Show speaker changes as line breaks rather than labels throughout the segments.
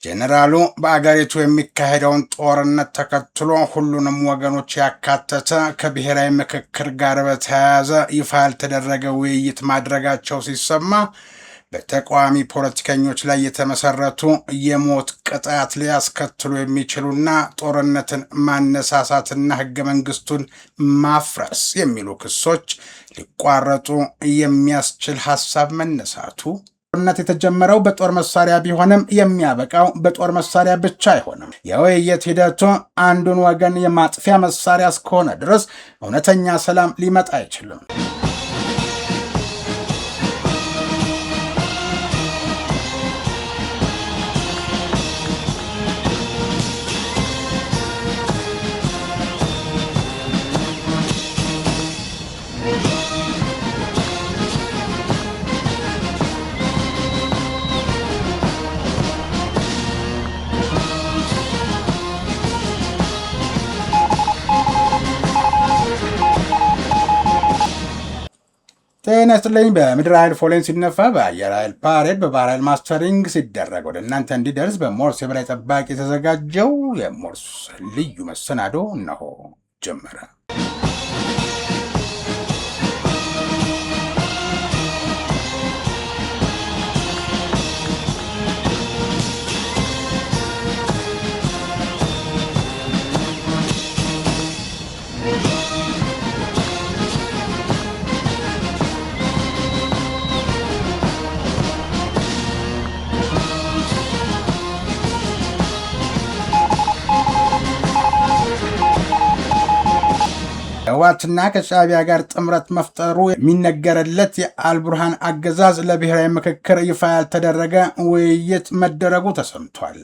ጄኔራሉ በአገሪቱ የሚካሄደውን ጦርነት ተከትሎ ሁሉንም ወገኖች ያካተተ ከብሔራዊ ምክክር ጋር በተያያዘ ይፋ ያልተደረገ ውይይት ማድረጋቸው ሲሰማ በተቃዋሚ ፖለቲከኞች ላይ የተመሰረቱ የሞት ቅጣት ሊያስከትሉ የሚችሉና ጦርነትን ማነሳሳትና ሕገ መንግስቱን ማፍረስ የሚሉ ክሶች ሊቋረጡ የሚያስችል ሐሳብ መነሳቱ ጦርነት የተጀመረው በጦር መሳሪያ ቢሆንም የሚያበቃው በጦር መሳሪያ ብቻ አይሆንም። የውይይት ሂደቱ አንዱን ወገን የማጥፊያ መሳሪያ እስከሆነ ድረስ እውነተኛ ሰላም ሊመጣ አይችልም። ጤና ይስጥልኝ። በምድር ኃይል ፎሌን ሲነፋ በአየር ኃይል ፓሬድ በባህር ኃይል ማስተሪንግ ሲደረግ ወደ እናንተ እንዲደርስ በሞርስ የበላይ ጠባቂ የተዘጋጀው የሞርስ ልዩ መሰናዶ እነሆ ጀመረ። ህወሓትና ከሻዕቢያ ጋር ጥምረት መፍጠሩ የሚነገርለት የአልቡርሃን አገዛዝ ለብሔራዊ ምክክር ይፋ ያልተደረገ ውይይት መደረጉ ተሰምቷል።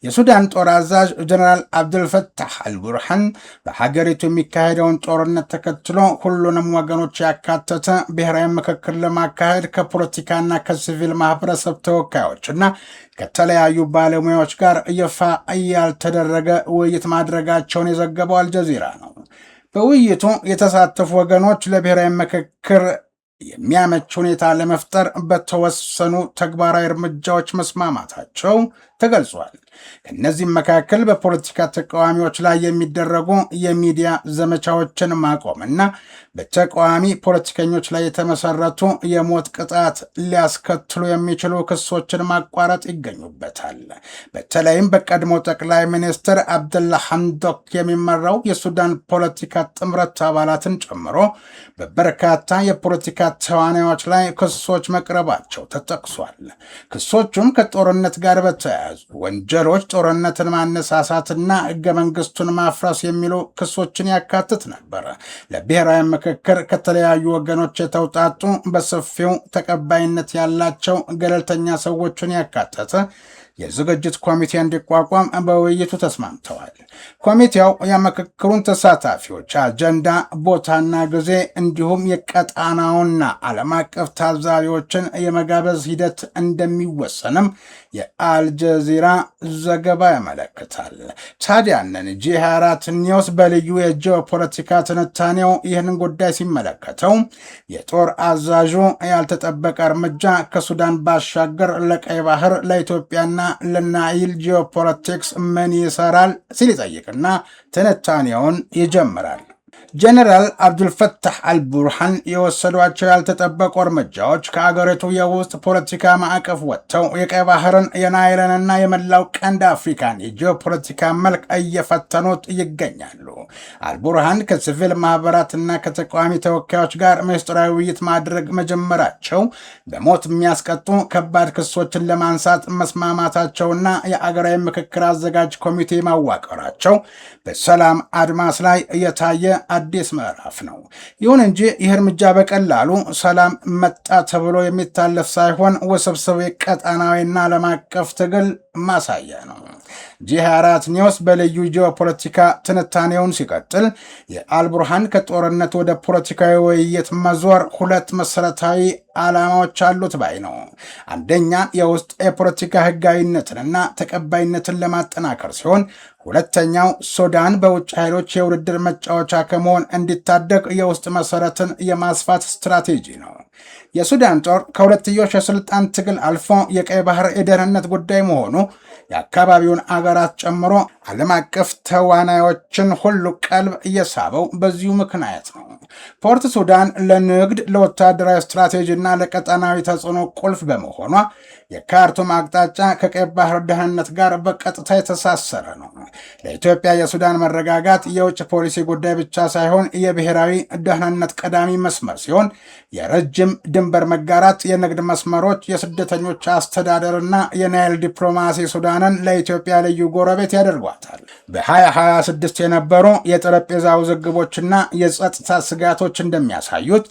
የሱዳን ጦር አዛዥ ጀነራል አብዱልፈታህ አልቡርሃን በሀገሪቱ የሚካሄደውን ጦርነት ተከትሎ ሁሉንም ወገኖች ያካተተ ብሔራዊ ምክክር ለማካሄድ ከፖለቲካና ከሲቪል ማህበረሰብ ተወካዮችና ከተለያዩ ባለሙያዎች ጋር ይፋ ያልተደረገ ውይይት ማድረጋቸውን የዘገበው አልጀዚራ ነው። በውይይቱ የተሳተፉ ወገኖች ለብሔራዊ ምክክር የሚያመች ሁኔታ ለመፍጠር በተወሰኑ ተግባራዊ እርምጃዎች መስማማታቸው ተገልጿል። ከእነዚህም መካከል በፖለቲካ ተቃዋሚዎች ላይ የሚደረጉ የሚዲያ ዘመቻዎችን ማቆምና በተቃዋሚ ፖለቲከኞች ላይ የተመሰረቱ የሞት ቅጣት ሊያስከትሉ የሚችሉ ክሶችን ማቋረጥ ይገኙበታል። በተለይም በቀድሞ ጠቅላይ ሚኒስትር አብደላ ሐምዶክ የሚመራው የሱዳን ፖለቲካ ጥምረት አባላትን ጨምሮ በበርካታ የፖለቲካ ተዋናዮች ላይ ክሶች መቅረባቸው ተጠቅሷል። ክሶቹም ከጦርነት ጋር በተያያዙ ወንጀሎች፣ ጦርነትን ማነሳሳትና ሕገ መንግስቱን ማፍረስ የሚሉ ክሶችን ያካትት ነበር። ለብሔራዊ ምክክር ከተለያዩ ወገኖች የተውጣጡ በሰፊው ተቀባይነት ያላቸው ገለልተኛ ሰዎችን ያካተተ የዝግጅት ኮሚቴ እንዲቋቋም በውይይቱ ተስማምተዋል። ኮሚቴው የምክክሩን ተሳታፊዎች አጀንዳ፣ ቦታና ጊዜ እንዲሁም የቀጣናውና ዓለም አቀፍ ታዛቢዎችን የመጋበዝ ሂደት እንደሚወሰንም የአልጀዚራ ዘገባ ያመለክታል። ታዲያንን G24 ኒውስ በልዩ የጂኦፖለቲካ ትንታኔው ይህንን ጉዳይ ሲመለከተው የጦር አዛዡ ያልተጠበቀ እርምጃ ከሱዳን ባሻገር ለቀይ ባህር፣ ለኢትዮጵያና ለናይል ጂኦፖለቲክስ ምን ይሰራል ሲል ይጠይቅና ትንታኔውን ይጀምራል። ጀነራል አብዱልፈታህ አልቡርሃን የወሰዷቸው ያልተጠበቁ እርምጃዎች ከአገሪቱ የውስጥ ፖለቲካ ማዕቀፍ ወጥተው የቀይ ባህርን፣ የናይልንና የመላው ቀንድ አፍሪካን የጂኦፖለቲካ መልክ እየፈተኑት ይገኛሉ። አልቡርሃን ከሲቪል ማህበራትና ከተቃዋሚ ተወካዮች ጋር ምስጢራዊ ውይይት ማድረግ መጀመራቸው በሞት የሚያስቀጡ ከባድ ክሶችን ለማንሳት መስማማታቸውና የአገራዊ ምክክር አዘጋጅ ኮሚቴ ማዋቀራቸው በሰላም አድማስ ላይ እየታየ አዲስ ምዕራፍ ነው። ይሁን እንጂ ይህ እርምጃ በቀላሉ ሰላም መጣ ተብሎ የሚታለፍ ሳይሆን ውስብስብ ቀጣናዊና ዓለም አቀፍ ትግል ማሳያ ነው። ጂ24 ኒውስ በልዩ ጂኦፖለቲካ ትንታኔውን ሲቀጥል የአልቡርሃን ከጦርነት ወደ ፖለቲካዊ ውይይት መዞር ሁለት መሰረታዊ ዓላማዎች አሉት ባይ ነው። አንደኛ የውስጥ የፖለቲካ ህጋዊነትንና ተቀባይነትን ለማጠናከር ሲሆን፣ ሁለተኛው ሱዳን በውጭ ኃይሎች የውድድር መጫወቻ ከመሆን እንዲታደግ የውስጥ መሰረትን የማስፋት ስትራቴጂ ነው። የሱዳን ጦር ከሁለትዮሽ የስልጣን ትግል አልፎ የቀይ ባህር የደህንነት ጉዳይ መሆኑ የአካባቢውን አገራት ጨምሮ ዓለም አቀፍ ተዋናዮችን ሁሉ ቀልብ እየሳበው በዚሁ ምክንያት ነው። ፖርት ሱዳን ለንግድ፣ ለወታደራዊ ስትራቴጂና ለቀጠናዊ ተጽዕኖ ቁልፍ በመሆኗ የካርቱም አቅጣጫ ከቀይ ባህር ደህንነት ጋር በቀጥታ የተሳሰረ ነው። ለኢትዮጵያ የሱዳን መረጋጋት የውጭ ፖሊሲ ጉዳይ ብቻ ሳይሆን የብሔራዊ ደህንነት ቀዳሚ መስመር ሲሆን፣ የረጅም ድንበር መጋራት፣ የንግድ መስመሮች፣ የስደተኞች አስተዳደርና የናይል ዲፕሎማሲ ሱዳንን ለኢትዮጵያ ልዩ ጎረቤት ያደርጓታል። በ2026 የነበሩ የጠረጴዛ ውዝግቦችና የጸጥታ ስጋቶች እንደሚያሳዩት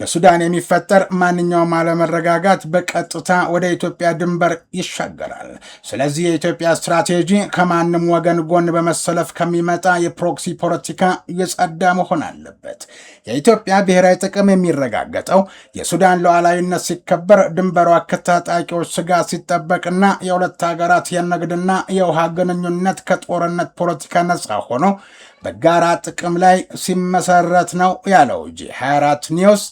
በሱዳን የሚፈጠር ማንኛውም አለመረጋጋት በቀጥታ ወደ ኢትዮጵያ ድንበር ይሻገራል። ስለዚህ የኢትዮጵያ ስትራቴጂ ከማንም ወገን ጎን በመሰለፍ ከሚመጣ የፕሮክሲ ፖለቲካ የጸዳ መሆን አለበት። የኢትዮጵያ ብሔራዊ ጥቅም የሚረጋገጠው የሱዳን ሉዓላዊነት ሲከበር፣ ድንበሯ ከታጣቂዎች ስጋት ሲጠበቅና የሁለት ሀገራት የንግድና የውሃ ግንኙነት ከጦርነት ፖለቲካ ነፃ ሆኖ በጋራ ጥቅም ላይ ሲመሰረት ነው ያለው ጂ24 ኒውስ።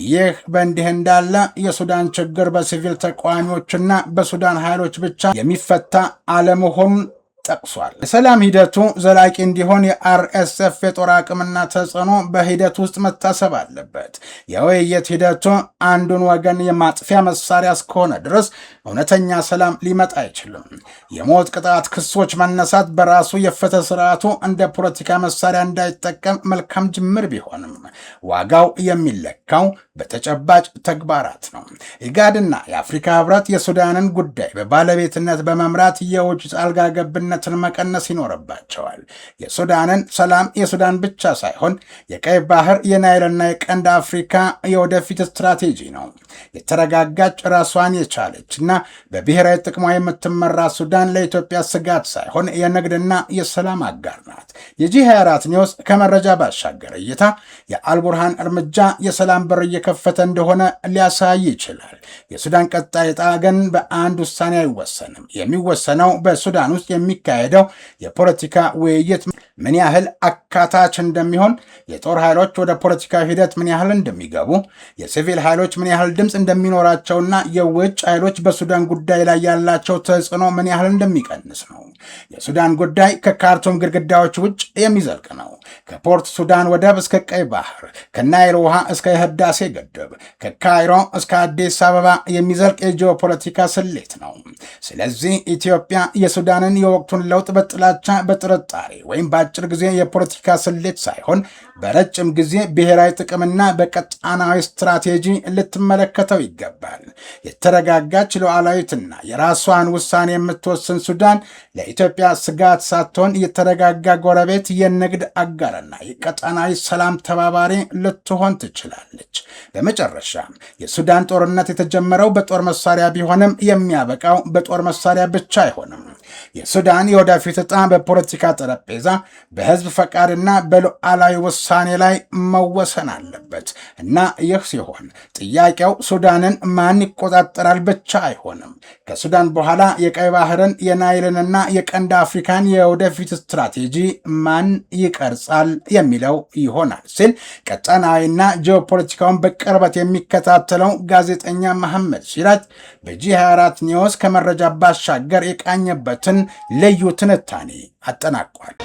ይህ በእንዲህ እንዳለ የሱዳን ችግር በሲቪል ተቃዋሚዎችና በሱዳን ኃይሎች ብቻ የሚፈታ አለመሆኑን ጠቅሷል። የሰላም ሂደቱ ዘላቂ እንዲሆን የአርኤስኤፍ የጦር አቅምና ተጽዕኖ በሂደት ውስጥ መታሰብ አለበት። የውይይት ሂደቱ አንዱን ወገን የማጥፊያ መሳሪያ እስከሆነ ድረስ እውነተኛ ሰላም ሊመጣ አይችልም። የሞት ቅጣት ክሶች መነሳት በራሱ የፍትህ ስርዓቱ እንደ ፖለቲካ መሳሪያ እንዳይጠቀም መልካም ጅምር ቢሆንም ዋጋው የሚለካው በተጨባጭ ተግባራት ነው። ኢጋድና የአፍሪካ ህብረት የሱዳንን ጉዳይ በባለቤትነት በመምራት የውጭ ጣልቃ ገብነትን መቀነስ ይኖርባቸዋል። የሱዳንን ሰላም የሱዳን ብቻ ሳይሆን የቀይ ባህር የናይልና የቀንድ አፍሪካ የወደፊት ስትራቴጂ ነው። የተረጋጋች ራሷን የቻለችና በብሔራዊ ጥቅሟ የምትመራ ሱዳን ለኢትዮጵያ ስጋት ሳይሆን የንግድና የሰላም አጋር ናት። የጂ24 ኒውስ ከመረጃ ባሻገር እይታ የአልቡርሃን እርምጃ የሰላም በር እየከፈተ እንደሆነ ሊያሳይ ይችላል። የሱዳን ቀጣይ ዕጣ ግን በአንድ ውሳኔ አይወሰንም። የሚወሰነው በሱዳን ውስጥ የሚካሄደው የፖለቲካ ውይይት ምን ያህል አካታች እንደሚሆን፣ የጦር ኃይሎች ወደ ፖለቲካዊ ሂደት ምን ያህል እንደሚገቡ፣ የሲቪል ኃይሎች ምን ያህል ድምፅ እንደሚኖራቸውና የውጭ ኃይሎች በሱዳን ጉዳይ ላይ ያላቸው ተጽዕኖ ምን ያህል እንደሚቀንስ ነው። የሱዳን ጉዳይ ከካርቱም ግድግዳዎች ውጭ የሚዘልቅ ነው። ከፖርት ሱዳን ወደብ እስከ ቀይ ባህር፣ ከናይል ውሃ እስከ የህዳሴ ግድብ፣ ከካይሮ እስከ አዲስ አበባ የሚዘልቅ የጂኦፖለቲካ ስሌት ነው። ስለዚህ ኢትዮጵያ የሱዳንን የወቅቱን ለውጥ በጥላቻ በጥርጣሬ ወይም በአጭር ጊዜ የፖለቲካ ስሌት ሳይሆን በረጅም ጊዜ ብሔራዊ ጥቅምና በቀጣናዊ ስትራቴጂ ልትመለከተው ይገባል። የተረጋጋች ሉዓላዊትና የራሷን ውሳኔ የምትወስን ሱዳን ለኢትዮጵያ ስጋት ሳትሆን የተረጋጋ ጎረቤት፣ የንግድ አጋርና የቀጣናዊ ሰላም ተባባሪ ልትሆን ትችላለች። በመጨረሻ የሱዳን ጦርነት የተጀመረው በጦር መሳሪያ ቢሆንም የሚያበቃው በጦር መሳሪያ ብቻ አይሆንም። የሱዳን የወደፊት ዕጣ በፖለቲካ ጠረጴዛ በህዝብ ፈቃድና በሉዓላዊ ውሳኔ ላይ መወሰን አለበት እና ይህ ሲሆን ጥያቄው ሱዳንን ማን ይቆጣጠራል ብቻ አይሆንም። ከሱዳን በኋላ የቀይ ባህርን የናይልንና የቀንድ አፍሪካን የወደፊት ስትራቴጂ ማን ይቀርጻል የሚለው ይሆናል ሲል ቀጠናዊና ጂኦፖለቲካውን በቅርበት የሚከታተለው ጋዜጠኛ መሐመድ ሲራጅ በጂ24 ኒውስ ከመረጃ ባሻገር የቃኘበትን ልዩ ትንታኔ አጠናቋል።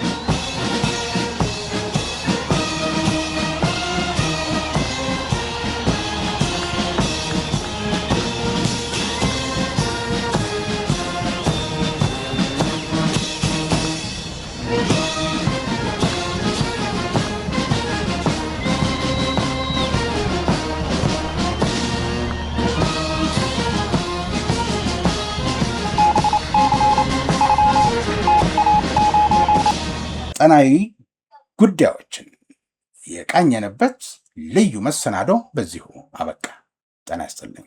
ቀጠናዊ ጉዳዮችን የቃኘንበት ልዩ መሰናዶ በዚሁ አበቃ። ጤና ይስጥልኝ።